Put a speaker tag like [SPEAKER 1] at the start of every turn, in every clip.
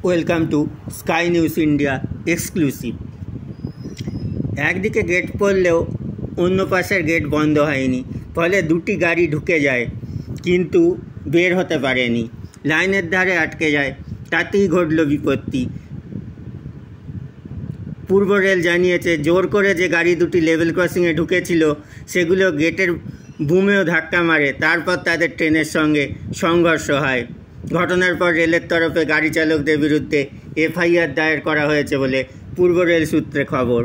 [SPEAKER 1] Welcome to sky News India exclusive. একদিকে gate পড়লেও অন্য পাশের গেট বন্ধ হয়নি, ফলে দুটি গাড়ি ঢুকে যায় কিন্তু বের হতে পারেনি, লাইনের ধারে আটকে যায়। তাতেই ঘটল বিপত্তি। পূর্ব রেল জানিয়েছে জোর করে যে গাড়ি দুটি লেভেল ক্রসিংয়ে ঢুকেছিল সেগুলো গেটের বুমেও ধাক্কা মারে, তারপর তাদের ট্রেনের সঙ্গে সংঘর্ষ হয়। ঘটনার পর রেলের তরফে গাড়ি চালকদের বিরুদ্ধে এফআইআর দায়ের করা হয়েছে বলে পূর্ব রেল সূত্রে খবর।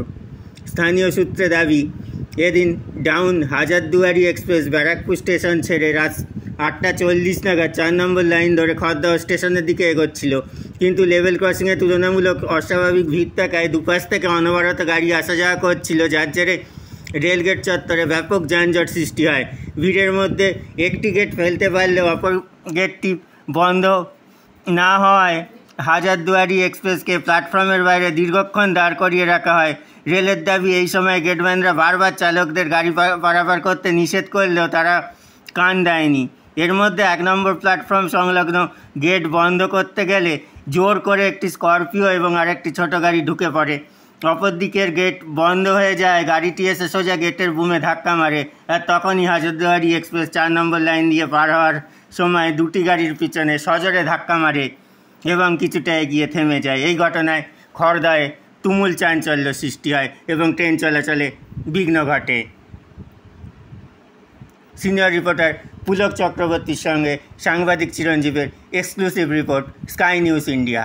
[SPEAKER 1] স্থানীয় সূত্রে দাবি, এদিন down Hazarduari express Barrackpore station ছেড়ে রাত 8:40 নাগাদ 4 নম্বর লাইন ধরে খড়দহ স্টেশনের দিকে এগোচ্ছিল, কিন্তু লেভেল ক্রসিংয়ে তুলনামূলক অস্বাভাবিক ভিড় থাকায় দুপাশ থেকে অনবরত গাড়ি আসা যাওয়া করছিল, যার জেরে রেলগেট চত্বরে ব্যাপক যানজট সৃষ্টি হয়। ভিড়ের মধ্যে একটি গেট ফেলতে পারলেও অপর গেটটি বন্ধ না হওয়ায় হাজারদুয়ারি এক্সপ্রেসকে প্ল্যাটফর্মের বাইরে দীর্ঘক্ষণ দাঁড় করিয়ে রাখা হয়। রেলের দাবি, এই সময় গেটম্যানরা বারবার চালকদের গাড়ি পারাপার করতে নিষেধ করলেও তারা কান দেয়নি। এর মধ্যে 1 নম্বর প্ল্যাটফর্ম সংলগ্ন গেট বন্ধ করতে গেলে জোর করে একটি স্করপিও এবং আরেকটি ছোট গাড়ি ঢুকে পড়ে। অপর দিকের গেট বন্ধ হয়ে যায়, গাড়িটি এসে সোজা গেটের বুমে ধাক্কা মারে, আর তখনই হাজারদুয়ারি এক্সপ্রেস 4 নম্বর লাইন দিয়ে পার হওয়ার সময় দুটি গাড়ির পিছনে সজোরে ধাক্কা মারে এবং কিছুটা এগিয়ে থেমে যায়। এই ঘটনায় খড়দহে তুমুল চাঞ্চল্য সৃষ্টি হয় এবং ট্রেন চলাচলে বিঘ্ন ঘটে। সিনিয়র রিপোর্টার পুলক চক্রবর্তীর সঙ্গে সাংবাদিক চিরঞ্জীবের exclusive report, Sky News India.